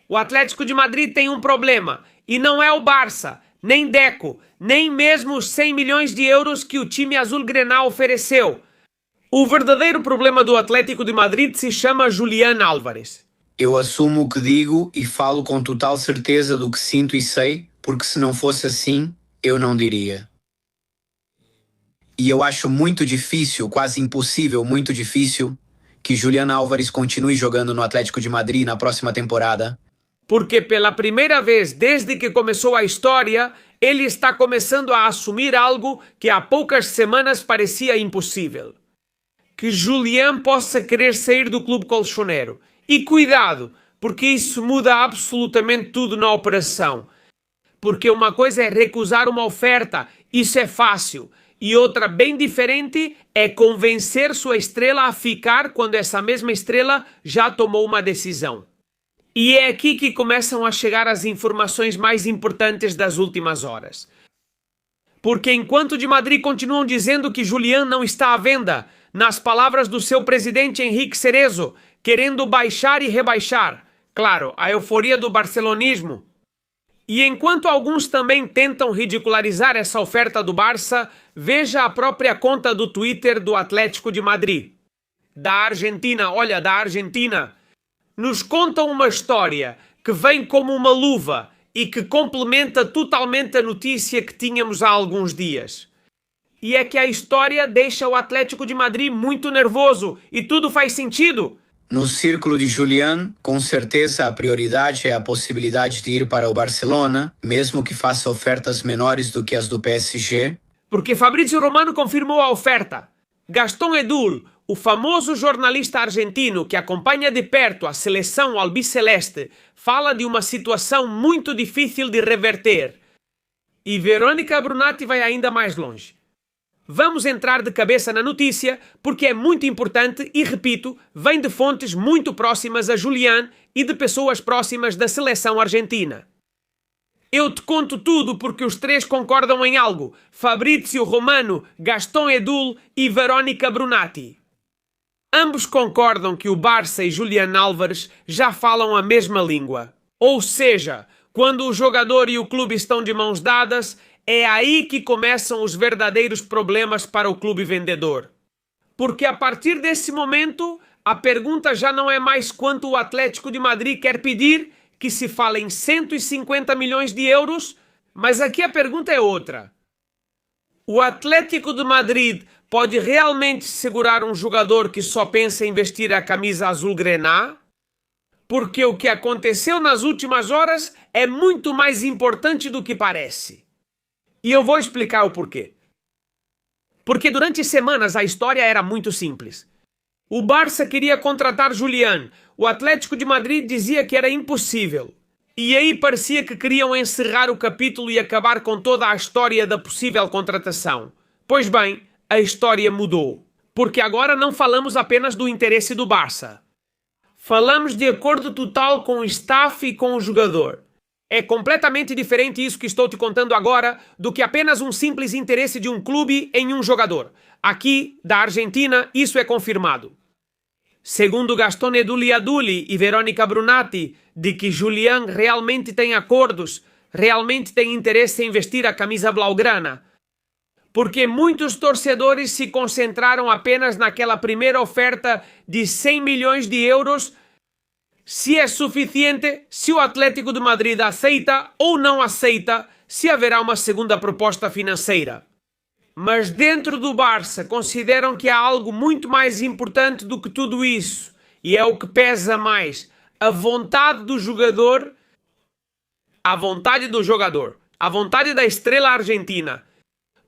O Atlético de Madrid tem um problema, e não é o Barça, nem Deco, nem mesmo os 100 milhões de euros que o time azul-grená ofereceu. O verdadeiro problema do Atlético de Madrid se chama Julián Álvares. Eu assumo o que digo e falo com total certeza do que sinto e sei, porque se não fosse assim, eu não diria. E eu acho muito difícil, quase impossível, muito difícil, que Julián Álvares continue jogando no Atlético de Madrid na próxima temporada. Porque pela primeira vez desde que começou a história, ele está começando a assumir algo que há poucas semanas parecia impossível. Que Julián possa querer sair do clube colchonero. E cuidado, porque isso muda absolutamente tudo na operação. Porque uma coisa é recusar uma oferta, isso é fácil. E outra bem diferente é convencer sua estrela a ficar quando essa mesma estrela já tomou uma decisão. E é aqui que começam a chegar as informações mais importantes das últimas horas. Porque enquanto de Madrid continuam dizendo que Julián não está à venda, nas palavras do seu presidente Enrique Cerezo, querendo baixar e rebaixar, claro, a euforia do barcelonismo. E enquanto alguns também tentam ridicularizar essa oferta do Barça, veja a própria conta do Twitter do Atlético de Madrid. Da Argentina, olha, da Argentina. Nos contam uma história que vem como uma luva e que complementa totalmente a notícia que tínhamos há alguns dias. E é que a história deixa o Atlético de Madrid muito nervoso e tudo faz sentido. No círculo de Julián, com certeza a prioridade é a possibilidade de ir para o Barcelona, mesmo que faça ofertas menores do que as do PSG. Porque Fabrizio Romano confirmou a oferta. Gastón Edul, o famoso jornalista argentino que acompanha de perto a seleção albiceleste, fala de uma situação muito difícil de reverter. E Verônica Brunati vai ainda mais longe. Vamos entrar de cabeça na notícia porque é muito importante e, repito, vem de fontes muito próximas a Julián e de pessoas próximas da seleção argentina. Eu te conto tudo porque os três concordam em algo: Fabrizio Romano, Gastón Edul e Verônica Brunati. Ambos concordam que o Barça e Julián Álvares já falam a mesma língua. Ou seja, quando o jogador e o clube estão de mãos dadas, é aí que começam os verdadeiros problemas para o clube vendedor. Porque a partir desse momento, a pergunta já não é mais quanto o Atlético de Madrid quer pedir, que se fala em 150 milhões de euros, mas aqui a pergunta é outra. O Atlético de Madrid pode realmente segurar um jogador que só pensa em vestir a camisa azul-grená? Porque o que aconteceu nas últimas horas é muito mais importante do que parece. E eu vou explicar o porquê. Porque durante semanas a história era muito simples. O Barça queria contratar Julián, o Atlético de Madrid dizia que era impossível. E aí parecia que queriam encerrar o capítulo e acabar com toda a história da possível contratação. Pois bem, a história mudou. Porque agora não falamos apenas do interesse do Barça. Falamos de acordo total com o staff e com o jogador. É completamente diferente isso que estou te contando agora do que apenas um simples interesse de um clube em um jogador. Aqui, da Argentina, isso é confirmado. Segundo Gastón Edul e Verônica Brunati, de que Julián realmente tem acordos, realmente tem interesse em vestir a camisa blaugrana. Porque muitos torcedores se concentraram apenas naquela primeira oferta de 100 milhões de euros. Se é suficiente, se o Atlético de Madrid aceita ou não aceita, se haverá uma segunda proposta financeira. Mas dentro do Barça consideram que há algo muito mais importante do que tudo isso, e é o que pesa mais: a vontade do jogador, a vontade do jogador, a vontade da estrela argentina.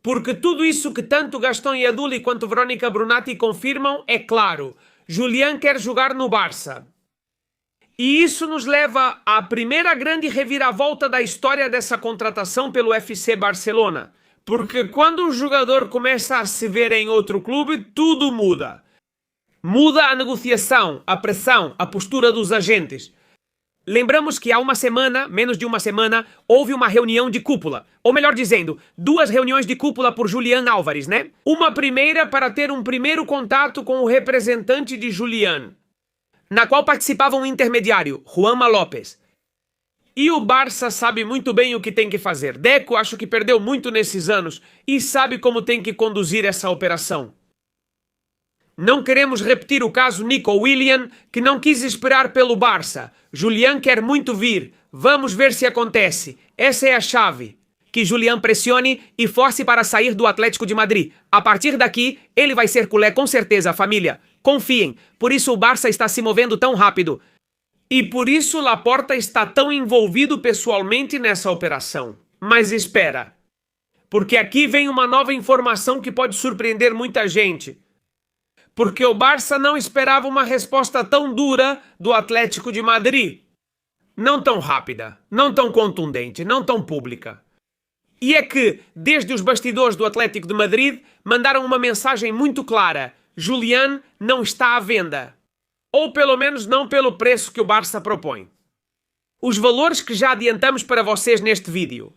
Porque tudo isso que tanto Gastón Edul quanto Verônica Brunati confirmam é claro: Julián quer jogar no Barça. E isso nos leva à primeira grande reviravolta da história dessa contratação pelo FC Barcelona. Porque quando um jogador começa a se ver em outro clube, tudo muda. Muda a negociação, a pressão, a postura dos agentes. Lembramos que há uma semana, menos de uma semana, houve uma reunião de cúpula. Ou melhor dizendo, 2 reuniões de cúpula por Julián Álvares, né? Uma primeira para ter um primeiro contato com o representante de Julián, na qual participava um intermediário, Juanma López. E o Barça sabe muito bem o que tem que fazer. Deco acho que perdeu muito nesses anos e sabe como tem que conduzir essa operação. Não queremos repetir o caso Nico Willian, que não quis esperar pelo Barça. Julián quer muito vir. Vamos ver se acontece. Essa é a chave. Que Julián pressione e force para sair do Atlético de Madrid. A partir daqui, ele vai ser culé com certeza, família. Confiem. Por isso o Barça está se movendo tão rápido. E por isso Laporta está tão envolvido pessoalmente nessa operação. Mas espera. Porque aqui vem uma nova informação que pode surpreender muita gente. Porque o Barça não esperava uma resposta tão dura do Atlético de Madrid. Não tão rápida, não tão contundente, não tão pública. E é que, desde os bastidores do Atlético de Madrid, mandaram uma mensagem muito clara. Julián não está à venda. Ou pelo menos não pelo preço que o Barça propõe. Os valores que já adiantamos para vocês neste vídeo.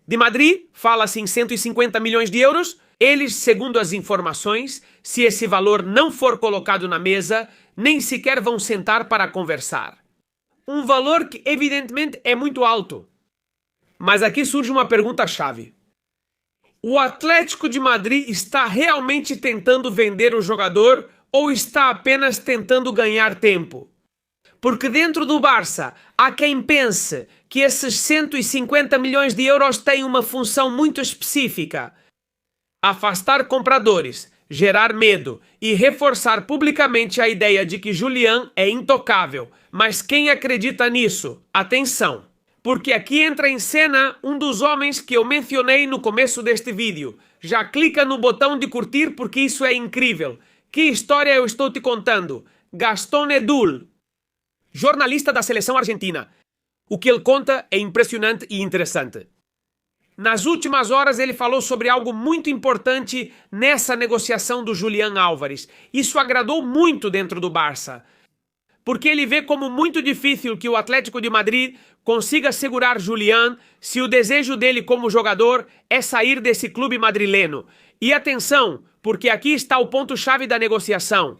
De Madrid, fala-se em 150 milhões de euros. Eles, segundo as informações, se esse valor não for colocado na mesa, nem sequer vão sentar para conversar. Um valor que, evidentemente, é muito alto. Mas aqui surge uma pergunta-chave. O Atlético de Madrid está realmente tentando vender o jogador ou está apenas tentando ganhar tempo? Porque dentro do Barça há quem pense que esses 150 milhões de euros têm uma função muito específica. Afastar compradores, gerar medo e reforçar publicamente a ideia de que Julián é intocável. Mas quem acredita nisso? Atenção! Porque aqui entra em cena um dos homens que eu mencionei no começo deste vídeo. Já clica no botão de curtir porque isso é incrível. Que história eu estou te contando? Gastón Edul, jornalista da seleção argentina. O que ele conta é impressionante e interessante. Nas últimas horas ele falou sobre algo muito importante nessa negociação do Julián Álvares. Isso agradou muito dentro do Barça. Porque ele vê como muito difícil que o Atlético de Madrid consiga segurar Julián se o desejo dele como jogador é sair desse clube madrileno. E atenção, porque aqui está o ponto-chave da negociação.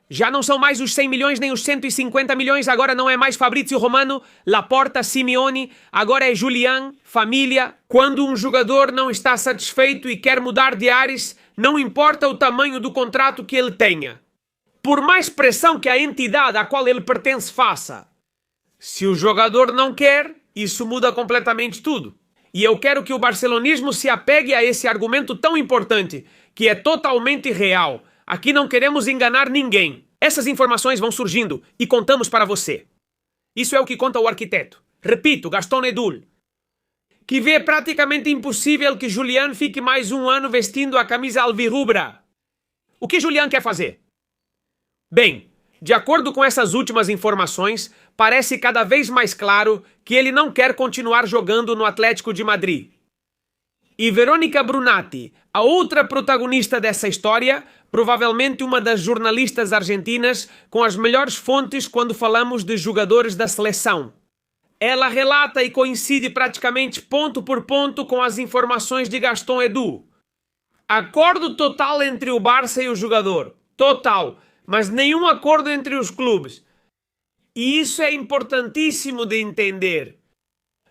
Já não são mais os 100 milhões nem os 150 milhões, agora não é mais Fabrizio Romano, Laporta, Simeone, agora é Julián, família. Quando um jogador não está satisfeito e quer mudar de ares, não importa o tamanho do contrato que ele tenha. Por mais pressão que a entidade a qual ele pertence faça. Se o jogador não quer, isso muda completamente tudo. E eu quero que o barcelonismo se apegue a esse argumento tão importante, que é totalmente real. Aqui não queremos enganar ninguém. Essas informações vão surgindo e contamos para você. Isso é o que conta o arquiteto. Repito, Gastón Edul. Que vê praticamente impossível que Julián fique mais um ano vestindo a camisa alvirrubra. O que Julián quer fazer? Bem, de acordo com essas últimas informações, parece cada vez mais claro que ele não quer continuar jogando no Atlético de Madrid. E Verónica Brunati, a outra protagonista dessa história, provavelmente uma das jornalistas argentinas com as melhores fontes quando falamos de jogadores da seleção. Ela relata e coincide praticamente ponto por ponto com as informações de Gastón Edul. Acordo total entre o Barça e o jogador. Total. Mas nenhum acordo entre os clubes. E isso é importantíssimo de entender.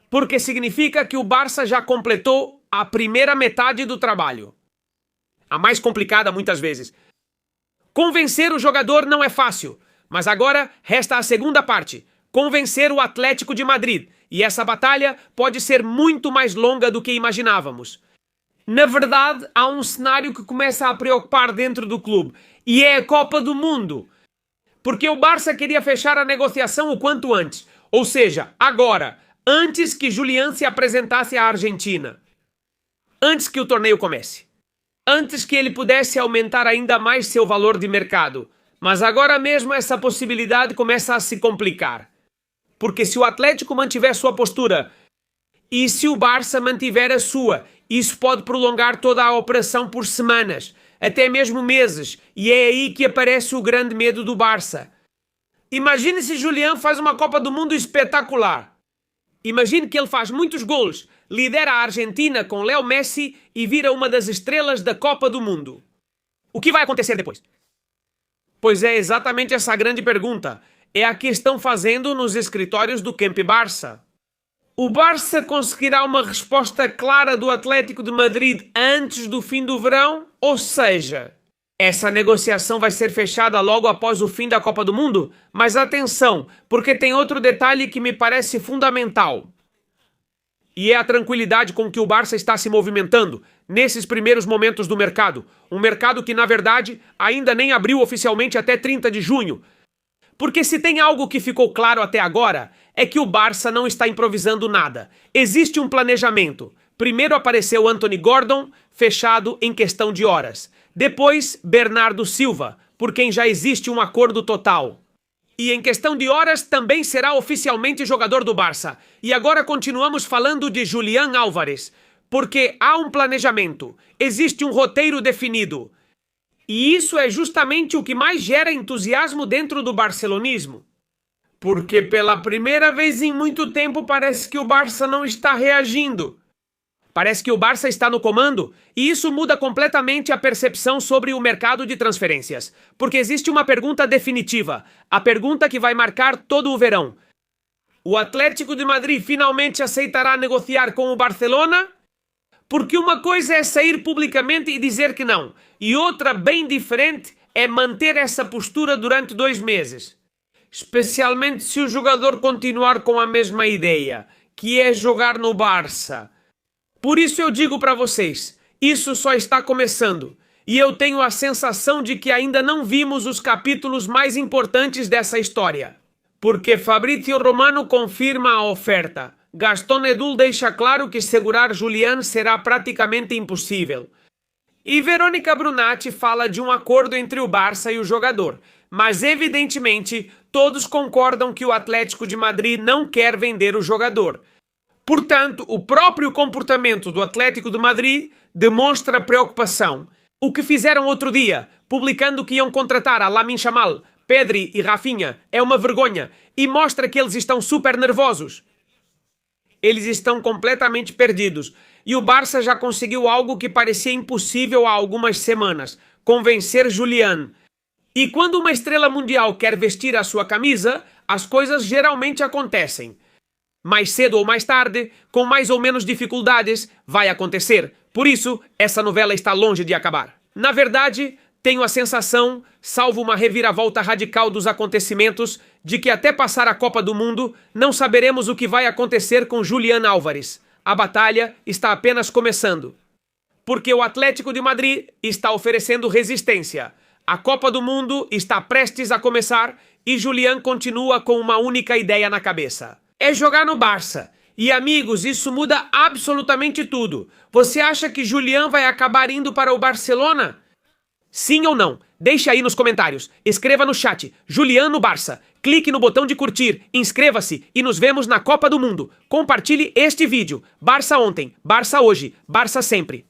Porque significa que o Barça já completou a primeira metade do trabalho. A mais complicada muitas vezes. Convencer o jogador não é fácil. Mas agora resta a segunda parte. Convencer o Atlético de Madrid. E essa batalha pode ser muito mais longa do que imaginávamos. Na verdade, há um cenário que começa a preocupar dentro do clube. E é a Copa do Mundo. Porque o Barça queria fechar a negociação o quanto antes. Ou seja, agora, antes que Julián se apresentasse à Argentina. Antes que o torneio comece. Antes que ele pudesse aumentar ainda mais seu valor de mercado. Mas agora mesmo essa possibilidade começa a se complicar. Porque se o Atlético mantiver sua postura e se o Barça mantiver a sua, isso pode prolongar toda a operação por semanas. Até mesmo meses, e é aí que aparece o grande medo do Barça. Imagine se Julián faz uma Copa do Mundo espetacular. Imagine que ele faz muitos golos, lidera a Argentina com Leo Messi e vira uma das estrelas da Copa do Mundo. O que vai acontecer depois? Pois é exatamente essa grande pergunta. É a que estão fazendo nos escritórios do Camp Barça. O Barça conseguirá uma resposta clara do Atlético de Madrid antes do fim do verão? Ou seja, essa negociação vai ser fechada logo após o fim da Copa do Mundo? Mas atenção, porque tem outro detalhe que me parece fundamental. E é a tranquilidade com que o Barça está se movimentando nesses primeiros momentos do mercado. Um mercado que, na verdade, ainda nem abriu oficialmente até 30 de junho. Porque se tem algo que ficou claro até agora, é que o Barça não está improvisando nada. Existe um planejamento. Primeiro apareceu Anthony Gordon, fechado em questão de horas. Depois, Bernardo Silva, por quem já existe um acordo total. E em questão de horas também será oficialmente jogador do Barça. E agora continuamos falando de Julián Álvares, porque há um planejamento, existe um roteiro definido. E isso é justamente o que mais gera entusiasmo dentro do barcelonismo. Porque pela primeira vez em muito tempo parece que o Barça não está reagindo. Parece que o Barça está no comando e isso muda completamente a percepção sobre o mercado de transferências. Porque existe uma pergunta definitiva, a pergunta que vai marcar todo o verão. O Atlético de Madrid finalmente aceitará negociar com o Barcelona? Porque uma coisa é sair publicamente e dizer que não, e outra bem diferente é manter essa postura durante 2 meses. Especialmente se o jogador continuar com a mesma ideia, que é jogar no Barça. Por isso eu digo para vocês, isso só está começando, e eu tenho a sensação de que ainda não vimos os capítulos mais importantes dessa história. Porque Fabrizio Romano confirma a oferta. Gastón Edul deixa claro que segurar Julián será praticamente impossível. E Verônica Brunati fala de um acordo entre o Barça e o jogador, mas evidentemente todos concordam que o Atlético de Madrid não quer vender o jogador. Portanto, o próprio comportamento do Atlético de Madrid demonstra preocupação. O que fizeram outro dia, publicando que iam contratar a Lamine Yamal, Pedri e Rafinha, é uma vergonha e mostra que eles estão super nervosos. Eles estão completamente perdidos. E o Barça já conseguiu algo que parecia impossível há algumas semanas: convencer Julián. E quando uma estrela mundial quer vestir a sua camisa, as coisas geralmente acontecem. Mais cedo ou mais tarde, com mais ou menos dificuldades, vai acontecer. Por isso, essa novela está longe de acabar. Na verdade, tenho a sensação, salvo uma reviravolta radical dos acontecimentos, de que até passar a Copa do Mundo, não saberemos o que vai acontecer com Julián Álvares. A batalha está apenas começando. Porque o Atlético de Madrid está oferecendo resistência. A Copa do Mundo está prestes a começar e Julián continua com uma única ideia na cabeça: é jogar no Barça. E amigos, isso muda absolutamente tudo. Você acha que Julián vai acabar indo para o Barcelona? Sim ou não? Deixe aí nos comentários. Escreva no chat, Julián no Barça. Clique no botão de curtir, inscreva-se e nos vemos na Copa do Mundo. Compartilhe este vídeo. Barça ontem, Barça hoje, Barça sempre.